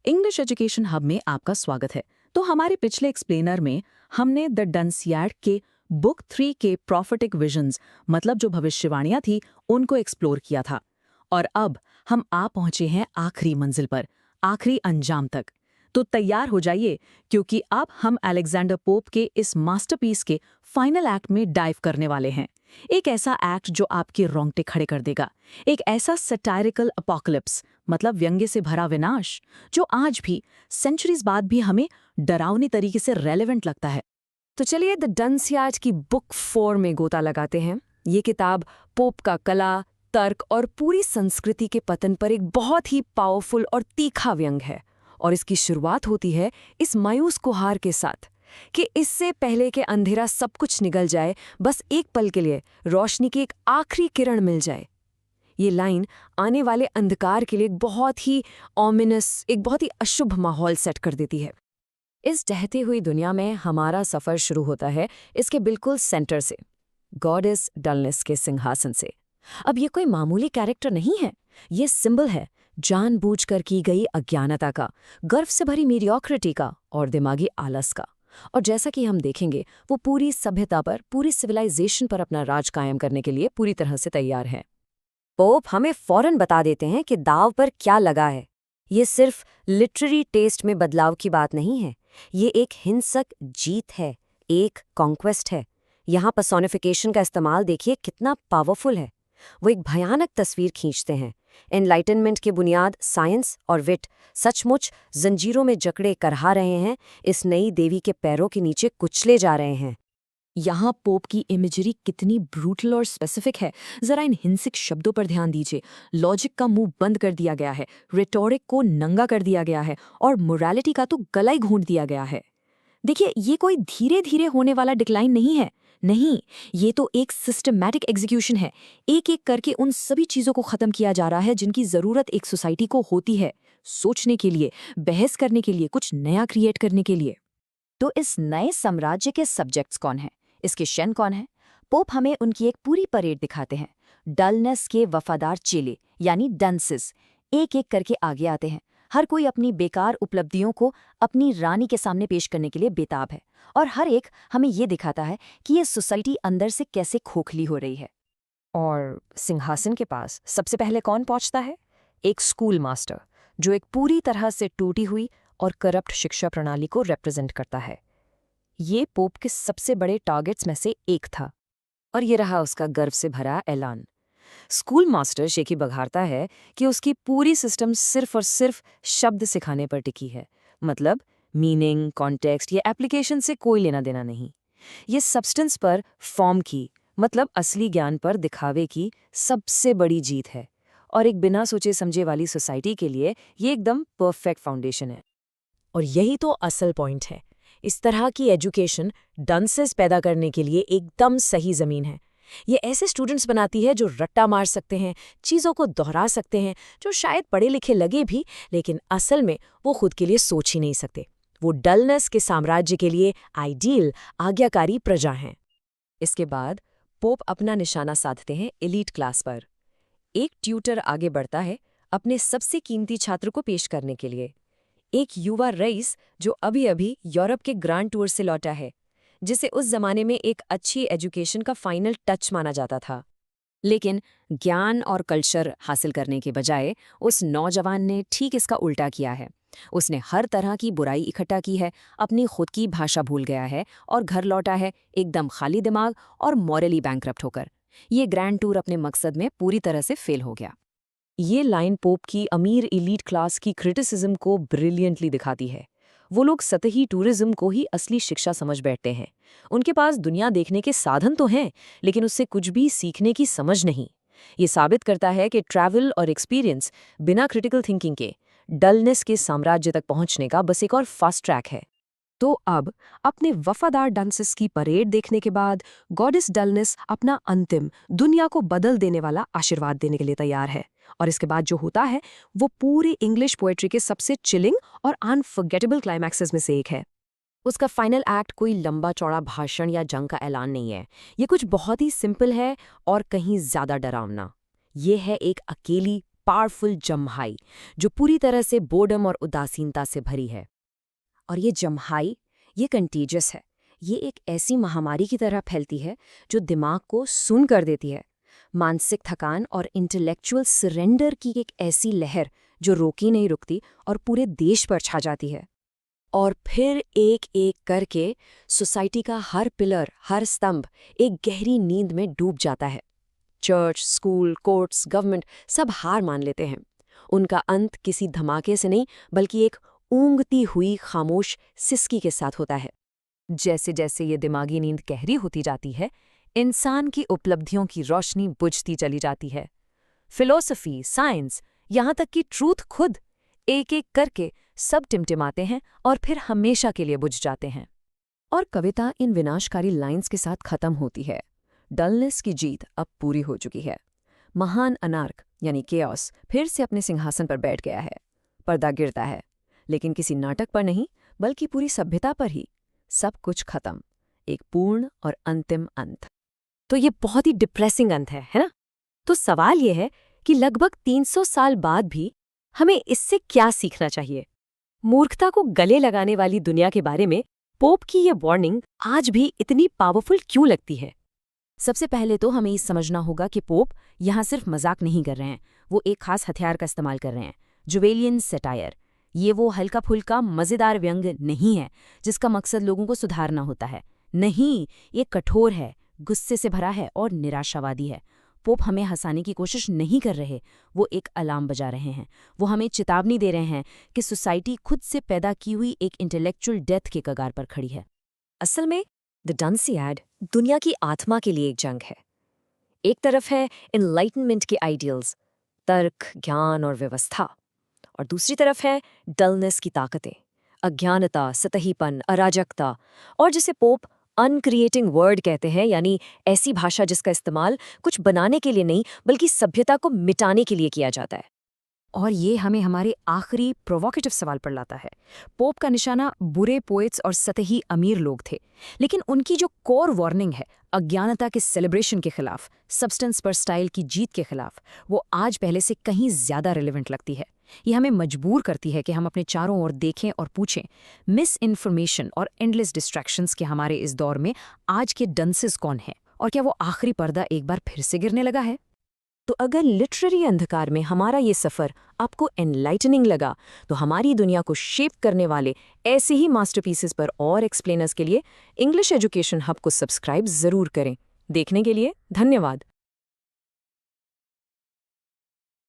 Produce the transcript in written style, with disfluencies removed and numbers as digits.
English education hub में आपका स्वागत है। तो हमारे पिछले एक्सप्लेनर में हमने द डनसियाड के बुक 3 के प्रॉफिटिक विजन्स मतलब जो भविष्यवाणियां थी उनको एक्सप्लोर किया था। और अब हम आ पहुंचे हैं आखिरी मंजिल पर, आखिरी अंजाम तक। तो तैयार हो जाइए, क्योंकि अब हम अलेक्जेंडर पोप के इस मास्टरपीस के फाइनल एक्ट में डाइव करने वाले हैं। एक ऐसा एक्ट जो आपके रोंगटे खड़े कर देगा, एक ऐसा सटायरिकल अपोकलिप्स मतलब व्यंग्य से भरा विनाश जो आज भी सेंचुरीज बाद भी हमें डरावनी तरीके से रेलेवेंट लगता है। तो चलिए द डनसियाड की बुक 4 में गोता लगाते हैं। ये किताब पोप का कला, तर्क और पूरी संस्कृति के पतन पर एक बहुत ही पावरफुल और तीखा व्यंग है। और इसकी शुरुआत होती है इस मायूस गुहार के साथ कि इससे पहले कि अंधेरा सब कुछ निगल जाए, बस एक पल के लिए रोशनी की एक आखिरी किरण मिल जाए। ये लाइन आने वाले अंधकार के लिए एक बहुत ही ऑमिनस, एक बहुत ही अशुभ माहौल सेट कर देती है। इस ढहती हुई दुनिया में हमारा सफ़र शुरू होता है इसके बिल्कुल सेंटर से, गॉडेस डलनेस के सिंहासन से। अब ये कोई मामूली कैरेक्टर नहीं है, ये सिंबल है जानबूझकर की गई अज्ञानता का, गर्व से भरी मीडियोक्रिटी का और दिमागी आलस का। और जैसा कि हम देखेंगे, वो पूरी सभ्यता पर, पूरी सिविलाइजेशन पर अपना राज कायम करने के लिए पूरी तरह से तैयार है। पोप हमें फौरन बता देते हैं कि दाव पर क्या लगा है। ये सिर्फ लिटरेरी टेस्ट में बदलाव की बात नहीं है, ये एक हिंसक जीत है, एक कॉन्क्वेस्ट है। यहाँ पर्सोनिफिकेशन का इस्तेमाल देखिए कितना पावरफुल है। वो एक भयानक तस्वीर खींचते हैं। एनलाइटनमेंट की बुनियाद साइंस और विट सचमुच जंजीरों में जकड़े करहा रहे हैं, इस नई देवी के पैरों के नीचे कुचले जा रहे हैं। यहाँ पोप की इमेजरी कितनी ब्रूटल और स्पेसिफिक है, जरा इन हिंसक शब्दों पर ध्यान दीजिए। लॉजिक का मुंह बंद कर दिया गया है, रिटोरिक को नंगा कर दिया गया है और मोरालिटी का तो गला ही घूंट दिया गया है। देखिए, ये कोई धीरे धीरे होने वाला डिक्लाइन नहीं है, नहीं, ये तो एक सिस्टमैटिक एग्जीक्यूशन है। एक एक करके उन सभी चीजों को खत्म किया जा रहा है जिनकी जरूरत एक सोसाइटी को होती है, सोचने के लिए, बहस करने के लिए, कुछ नया क्रिएट करने के लिए। तो इस नए साम्राज्य के सब्जेक्ट्स कौन हैं? इसके शन कौन है? पोप हमें उनकी एक पूरी परेड दिखाते हैं। डलनेस के वफादार चेले यानी डंसेस एक एक करके आगे आते हैं। हर कोई अपनी बेकार उपलब्धियों को अपनी रानी के सामने पेश करने के लिए बेताब है, और हर एक हमें ये दिखाता है कि ये सोसाइटी अंदर से कैसे खोखली हो रही है। और सिंहासन के पास सबसे पहले कौन पहुंचता है? एक स्कूल मास्टर, जो एक पूरी तरह से टूटी हुई और करप्ट शिक्षा प्रणाली को रिप्रेजेंट करता है। ये पोप के सबसे बड़े टारगेट्स में से एक था, और ये रहा उसका गर्व से भरा ऐलान। स्कूल मास्टर शेखी बघारता है कि उसकी पूरी सिस्टम सिर्फ और सिर्फ शब्द सिखाने पर टिकी है, मतलब मीनिंग, कॉन्टेक्स्ट या एप्लीकेशन से कोई लेना देना नहीं। ये सब्सटेंस पर, फॉर्म की, मतलब असली ज्ञान पर दिखावे की सबसे बड़ी जीत है। और एक बिना सोचे समझे वाली सोसाइटी के लिए ये एकदम परफेक्ट फाउंडेशन है। और यही तो असल पॉइंट है। इस तरह की एजुकेशन डंसेस पैदा करने के लिए एकदम सही जमीन है। ये ऐसे स्टूडेंट्स बनाती है जो रट्टा मार सकते हैं, चीज़ों को दोहरा सकते हैं, जो शायद पढ़े लिखे लगे भी, लेकिन असल में वो खुद के लिए सोच ही नहीं सकते। वो डलनेस के साम्राज्य के लिए आइडियल, आज्ञाकारी प्रजा हैं। इसके बाद पोप अपना निशाना साधते हैं एलीट क्लास पर। एक ट्यूटर आगे बढ़ता है अपने सबसे कीमती छात्र को पेश करने के लिए। एक युवा रईस जो अभी अभी यूरोप के ग्रांड टूर से लौटा है, जिसे उस जमाने में एक अच्छी एजुकेशन का फाइनल टच माना जाता था। लेकिन ज्ञान और कल्चर हासिल करने के बजाय उस नौजवान ने ठीक इसका उल्टा किया है। उसने हर तरह की बुराई इकट्ठा की है, अपनी खुद की भाषा भूल गया है और घर लौटा है एकदम खाली दिमाग और मॉरली बैंकरप्ट होकर। ये ग्रैंड टूर अपने मकसद में पूरी तरह से फेल हो गया। ये लाइन पोप की अमीर एलीट क्लास की क्रिटिसिज्म को ब्रिलियंटली दिखाती है। वो लोग सतही टूरिज्म को ही असली शिक्षा समझ बैठते हैं। उनके पास दुनिया देखने के साधन तो हैं, लेकिन उससे कुछ भी सीखने की समझ नहीं। ये साबित करता है कि ट्रैवल और एक्सपीरियंस बिना क्रिटिकल थिंकिंग के डलनेस के साम्राज्य तक पहुंचने का बस एक और फास्ट ट्रैक है। तो अब अपने वफादार डंसेस की परेड देखने के बाद गॉडेस डलनेस अपना अंतिम, दुनिया को बदल देने वाला आशीर्वाद देने के लिए तैयार है। और इसके बाद जो होता है वो पूरी इंग्लिश पोएट्री के सबसे चिलिंग और अनफॉरगेटेबल क्लाइमैक्सेस में से एक है। उसका फाइनल एक्ट कोई लंबा चौड़ा भाषण या जंग का ऐलान नहीं है। ये कुछ बहुत ही सिंपल है और कहीं ज्यादा डरावना। ये है एक अकेली पावरफुल जम्हाई जो पूरी तरह से बोर्डम और उदासीनता से भरी है। और ये जम्हाई, ये कंटीजियस है। ये एक ऐसी महामारी की तरह फैलती है जो दिमाग को सुन्न कर देती है। मानसिक थकान और इंटेलेक्चुअल सरेंडर की एक ऐसी लहर जो रोकी नहीं रुकती और पूरे देश पर छा जाती है। और फिर एक एक करके सोसाइटी का हर पिलर, हर स्तंभ एक गहरी नींद में डूब जाता है। चर्च, स्कूल, कोर्ट्स, गवर्नमेंट सब हार मान लेते हैं। उनका अंत किसी धमाके से नहीं बल्कि एक ऊँगती हुई खामोश सिसकी के साथ होता है। जैसे जैसे ये दिमागी नींद गहरी होती जाती है, इंसान की उपलब्धियों की रोशनी बुझती चली जाती है। फिलॉसफी, साइंस, यहाँ तक कि ट्रूथ खुद एक एक करके सब टिमटिमाते हैं और फिर हमेशा के लिए बुझ जाते हैं। और कविता इन विनाशकारी लाइंस के साथ खत्म होती है। डलनेस की जीत अब पूरी हो चुकी है। महान अनार्क यानी केओस फिर से अपने सिंहासन पर बैठ गया है। पर्दा गिरता है, लेकिन किसी नाटक पर नहीं बल्कि पूरी सभ्यता पर ही। सब कुछ खत्म, एक पूर्ण और अंतिम अंत। तो ये बहुत ही डिप्रेसिंग अंत है ना? तो सवाल ये है कि लगभग 300 साल बाद भी हमें इससे क्या सीखना चाहिए? मूर्खता को गले लगाने वाली दुनिया के बारे में पोप की ये वार्निंग आज भी इतनी पावरफुल क्यों लगती है? सबसे पहले तो हमें ये समझना होगा कि पोप यहाँ सिर्फ मजाक नहीं कर रहे हैं, वो एक खास हथियार का इस्तेमाल कर रहे हैं, जुवेलियन सटायर। ये वो हल्का फुल्का मज़ेदार व्यंग नहीं है जिसका मकसद लोगों को सुधारना होता है। नहीं, ये कठोर है, गुस्से से भरा है और निराशावादी है। पोप हमें हंसाने की कोशिश नहीं कर रहे, वो एक अलार्म बजा रहे हैं। वो हमें चेतावनी दे रहे हैं कि सोसाइटी खुद से पैदा की हुई एक इंटेलेक्चुअल डेथ के कगार पर खड़ी है। असल में द डंसियाड दुनिया की आत्मा के लिए एक जंग है। एक तरफ है एनलाइटनमेंट के आइडियल्स, तर्क, ज्ञान और व्यवस्था, और दूसरी तरफ है डलनेस की ताकतें, अज्ञानता, सतहीपन, अराजकता, और जिसे पोप अनक्रिएटिंग वर्ड कहते हैं, यानी ऐसी भाषा जिसका इस्तेमाल कुछ बनाने के लिए नहीं बल्कि सभ्यता को मिटाने के लिए किया जाता है। और ये हमें हमारे आखिरी प्रोवोकेटिव सवाल पर लाता है। पोप का निशाना बुरे पोएट्स और सतही अमीर लोग थे, लेकिन उनकी जो कोर वार्निंग है अज्ञानता के सेलिब्रेशन के खिलाफ, सब्सटेंस पर स्टाइल की जीत के खिलाफ, वो आज पहले से कहीं ज्यादा रिलेवेंट लगती है। ये हमें मजबूर करती है कि हम अपने चारों ओर देखें और पूछें, मिस इन्फॉर्मेशन और एंडलेस डिस्ट्रैक्शंस के हमारे इस दौर में आज के डंसेस कौन हैं, और क्या वो आखिरी पर्दा एक बार फिर से गिरने लगा है? तो अगर लिटरेरी अंधकार में हमारा ये सफ़र आपको एनलाइटनिंग लगा, तो हमारी दुनिया को शेप करने वाले ऐसे ही मास्टरपीसेस पर और एक्सप्लेनर्स के लिए इंग्लिश एजुकेशन हब को सब्सक्राइब ज़रूर करें। देखने के लिए धन्यवाद।